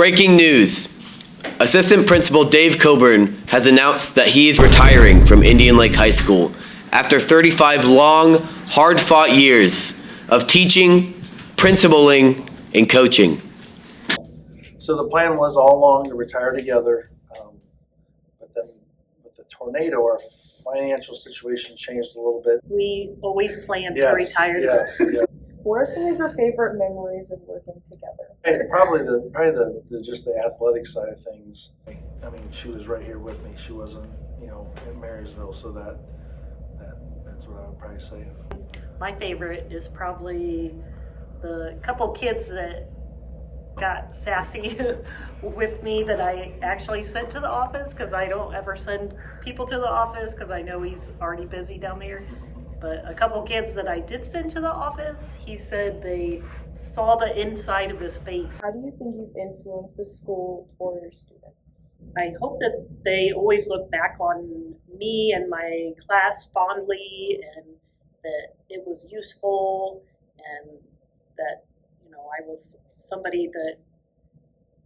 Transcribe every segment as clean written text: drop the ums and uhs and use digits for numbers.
Breaking news. Assistant Principal Dave Coburn has announced that he is retiring from Indian Lake High School after 35 long, hard-fought years of teaching, principaling, and coaching. So the plan was all along to retire together, but then with the tornado, our financial situation changed a little bit. We always planned to retire together. Yes. What are some of your favorite memories of working together? And probably the just the athletic side of things. I mean, she was right here with me. She wasn't, in Marysville, so that's what I would probably say. My favorite is probably the couple kids that got sassy with me that I actually sent to the office, because I don't ever send people to the office because I know he's already busy down there. But a couple kids that I did send to the office, he said they saw the inside of his face. How do you think you've influenced the school or your students? I hope that they always look back on me and my class fondly, and that it was useful, and that I was somebody that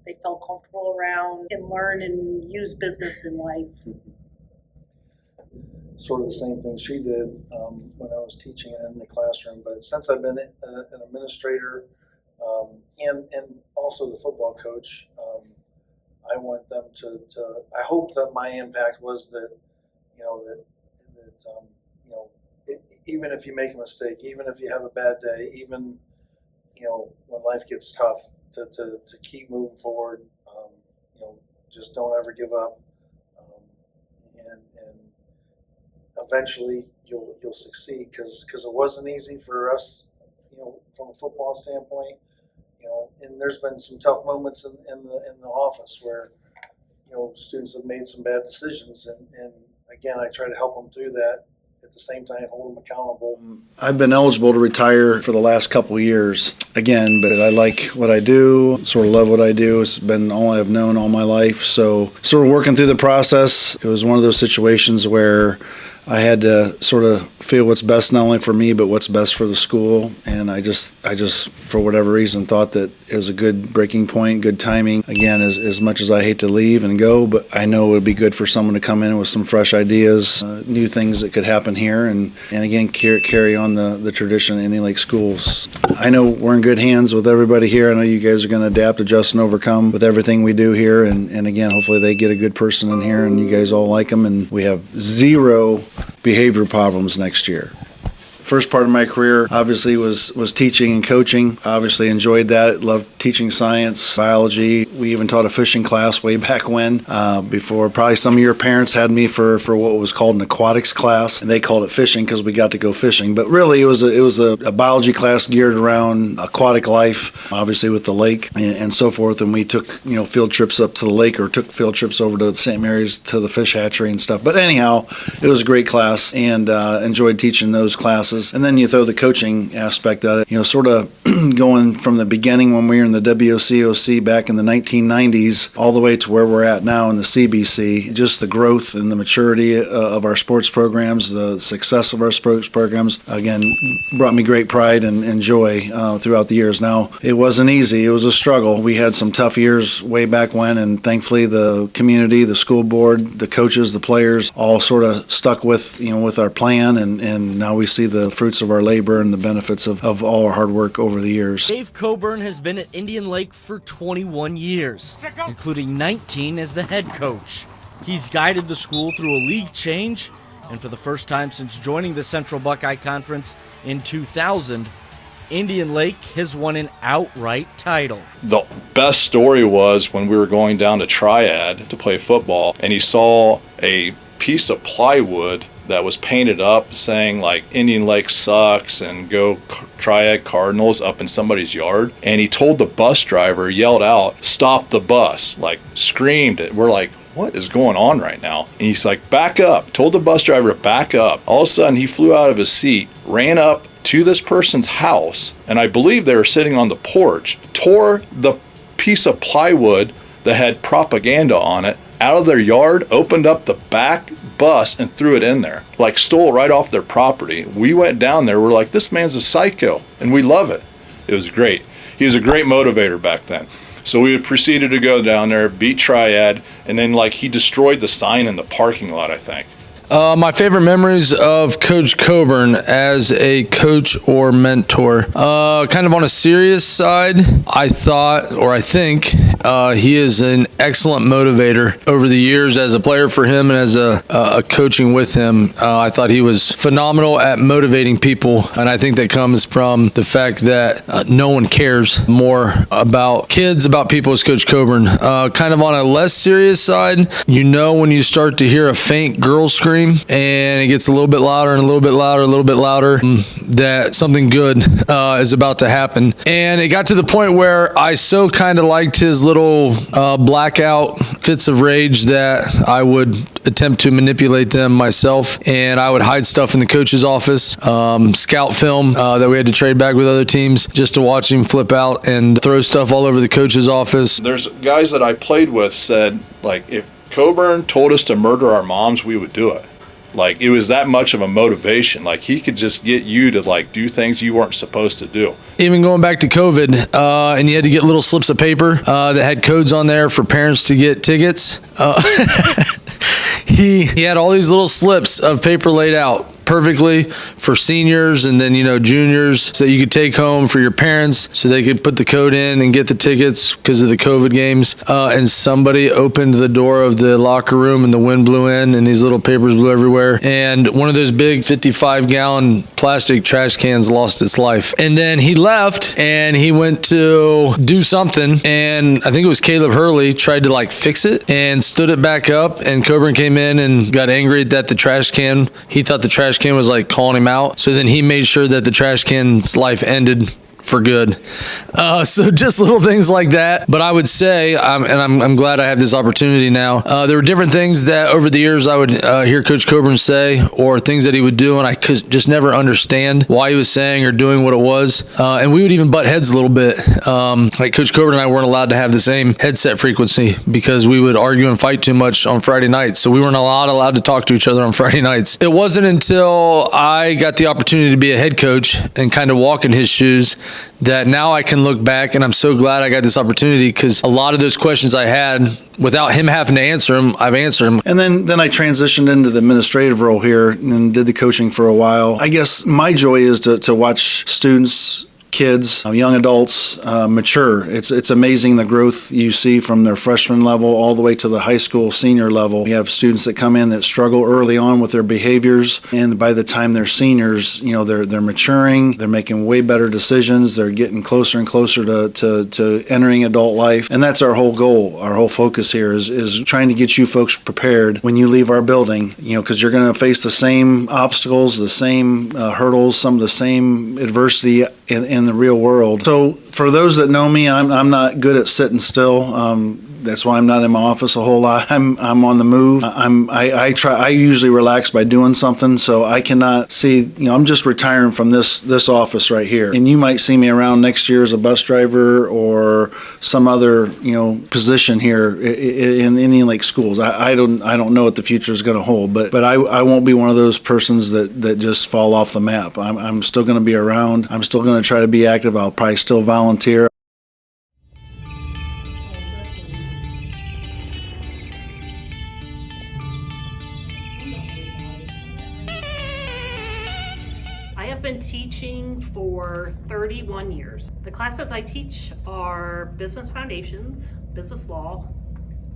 they felt comfortable around and learn and use business in life. Sort of the same thing she did when I was teaching in the classroom. But since I've been an administrator and also the football coach, I want them to. I hope that my impact was that even if you make a mistake, even if you have a bad day, even when life gets tough, to keep moving forward. Just don't ever give up, and eventually you'll succeed, because it wasn't easy for us, from a football standpoint, and there's been some tough moments in the office where students have made some bad decisions, and again, I try to help them through that. At the same time, hold them accountable. I've been eligible to retire for the last couple of years again, but I like what I do, sort of love what I do. It's been all I've known all my life. So sort of working through the process, it was one of those situations where I had to sort of feel what's best not only for me, but what's best for the school. And I just for whatever reason, thought that it was a good breaking point, good timing. Again, as much as I hate to leave and go, but I know it would be good for someone to come in with some fresh ideas, new things that could happen here, and again, carry on the tradition in Indian Lake schools. I know we're in good hands with everybody here. I know you guys are going to adapt, adjust, and overcome with everything we do here. And again, hopefully they get a good person in here and you guys all like them, and we have zero behavior problems next year. First part of my career obviously was teaching and coaching. Obviously enjoyed that. Loved teaching science, biology. We even taught a fishing class way back when, before probably some of your parents had me for what was called an aquatics class, and they called it fishing because we got to go fishing. But really it was a biology class geared around aquatic life, obviously with the lake and so forth. And we took field trips up to the lake, or took field trips over to St. Mary's to the fish hatchery and stuff. But anyhow, it was a great class, and enjoyed teaching those classes. And then you throw the coaching aspect at it, sort of going from the beginning when we were in the WCOC back in the 1990s all the way to where we're at now in the CBC. Just the growth and the maturity of our sports programs, the success of our sports programs, again, brought me great pride and joy throughout the years. Now, it wasn't easy. It was a struggle. We had some tough years way back when, and thankfully the community, the school board, the coaches, the players all sort of stuck with our plan, and now we see the fruits of our labor and the benefits of all our hard work over the years. Dave Coburn has been at Indian Lake for 21 years, including 19 as the head coach. He's guided the school through a league change, and for the first time since joining the Central Buckeye Conference in 2000, Indian Lake has won an outright title. The best story was when we were going down to Triad to play football, and he saw a piece of plywood that was painted up saying like Indian Lake sucks and go Triad Cardinals up in somebody's yard. And he told the bus driver, yelled out, "Stop the bus," like screamed it. We're like, what is going on right now? And he's like, back up. Told the bus driver to back up. All of a sudden he flew out of his seat, ran up to this person's house, and I believe they were sitting on the porch, tore the piece of plywood that had propaganda on it out of their yard, opened up the back bus and threw it in there, like stole right off their property. We went down there, we're like, this man's a psycho, and we love it. It was great. He was a great motivator back then. So we proceeded to go down there, beat Triad, and then like he destroyed the sign in the parking lot, I think. My favorite memories of Coach Coburn as a coach or mentor. Kind of on a serious side, I think he is an excellent motivator. Over the years as a player for him and as a coaching with him, I thought he was phenomenal at motivating people. And I think that comes from the fact that no one cares more about kids, about people as Coach Coburn. Kind of on a less serious side, when you start to hear a faint girl scream, and it gets a little bit louder and a little bit louder, a little bit louder, that something good is about to happen. And it got to the point where I so kind of liked his little blackout fits of rage that I would attempt to manipulate them myself, and I would hide stuff in the coach's office, scout film that we had to trade back with other teams just to watch him flip out and throw stuff all over the coach's office. There's guys that I played with said, like, if Coburn told us to murder our moms, we would do it. Like, it was that much of a motivation. Like, he could just get you to, like, do things you weren't supposed to do. Even going back to COVID, and you had to get little slips of paper that had codes on there for parents to get tickets. He had all these little slips of paper laid out perfectly for seniors and then, juniors, so you could take home for your parents so they could put the code in and get the tickets because of the COVID games. And somebody opened the door of the locker room and the wind blew in and these little papers blew everywhere. And one of those big 55-gallon plastic trash cans lost its life. And then he left and he went to do something. And I think it was Caleb Hurley tried to fix it and stood it back up. And Coburn came in and got angry that he thought the trash can was calling him out. So then he made sure that the trash can's life ended for good. So just little things like that. But I would say, I'm glad I have this opportunity now. There were different things that over the years I would hear Coach Coburn say, or things that he would do, and I could just never understand why he was saying or doing what it was. And we would even butt heads a little bit. Coach Coburn and I weren't allowed to have the same headset frequency because we would argue and fight too much on Friday nights. So we weren't allowed to talk to each other on Friday nights. It wasn't until I got the opportunity to be a head coach and kind of walk in his shoes that now I can look back, and I'm so glad I got this opportunity because a lot of those questions I had, without him having to answer them, I've answered them. And then I transitioned into the administrative role here and did the coaching for a while. I guess my joy is to watch students, kids, young adults mature. It's amazing the growth you see from their freshman level all the way to the high school senior level. We have students that come in that struggle early on with their behaviors, and by the time they're seniors, they're maturing, they're making way better decisions, they're getting closer and closer to entering adult life. And that's our whole goal, our whole focus here is trying to get you folks prepared when you leave our building, because you're going to face the same obstacles, the same hurdles, some of the same adversity in the real world. So for those that know me, I'm not good at sitting still. That's why I'm not in my office a whole lot. I'm on the move. I usually relax by doing something, so I cannot see. I'm just retiring from this office right here, and you might see me around next year as a bus driver or some other position here in Indian Lake schools. I don't know what the future is going to hold, but I won't be one of those persons that just fall off the map. I'm still going to be around. I'm still going to try to be active. I'll probably still volunteer. I have been teaching for 31 years. The classes I teach are business foundations, business law,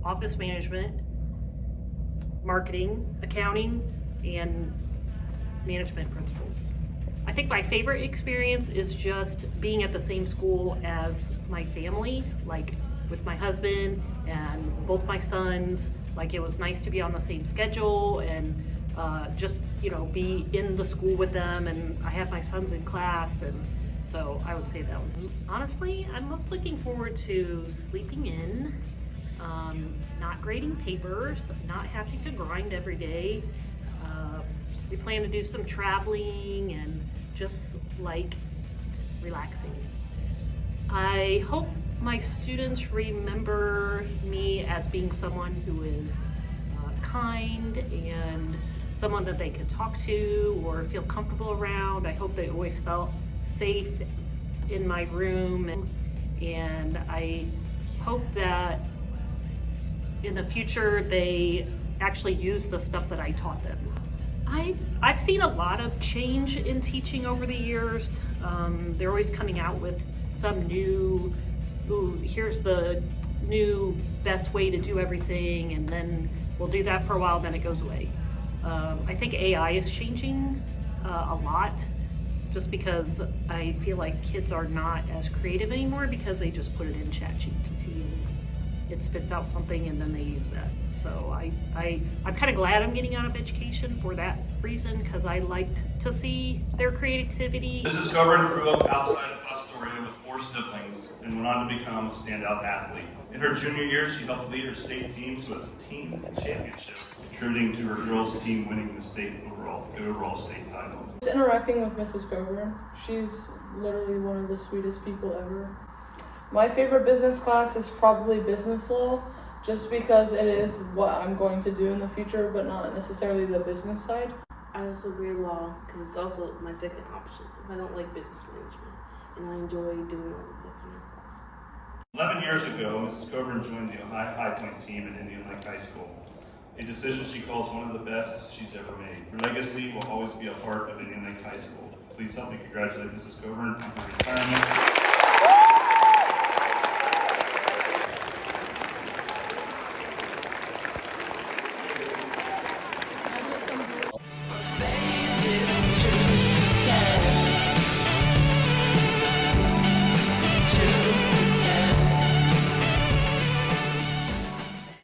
office management, marketing, accounting, and management principles. I think my favorite experience is just being at the same school as my family, like with my husband and both my sons. It was nice to be on the same schedule and just be in the school with them, and I have my sons in class, and so I would say that was honestly I'm most looking forward to sleeping in, not grading papers, not having to grind every day. We plan to do some traveling and just relaxing. I hope my students remember me as being someone who is kind and someone that they could talk to or feel comfortable around. I hope they always felt safe in my room, and I hope that in the future they actually use the stuff that I taught them. I've seen a lot of change in teaching over the years. They're always coming out with some new, ooh, here's the new best way to do everything, and then we'll do that for a while, then it goes away. I think AI is changing a lot, just because I feel like kids are not as creative anymore because they just put it in ChatGPT and it spits out something and then they use that. So I'm kind of glad I'm getting out of education for that reason, because I liked to see their creativity. Mrs. Coburn grew up outside of Astoria with 4 siblings and went on to become a standout athlete. In her junior year, she helped lead her state team to a team championship, contributing to her girls' team winning the state overall state title. Just interacting with Mrs. Coburn. She's literally one of the sweetest people ever. My favorite business class is probably business law, just because it is what I'm going to do in the future, but not necessarily the business side. I also grade law because it's also my second option if I don't like business management, and I enjoy doing all the stuff in my class. 11 years ago, Mrs. Coburn joined the High Point team at Indian Lake High School, a decision she calls one of the best she's ever made. Her legacy will always be a part of Indian Lake High School. Please help me congratulate Mrs. Coburn on her retirement.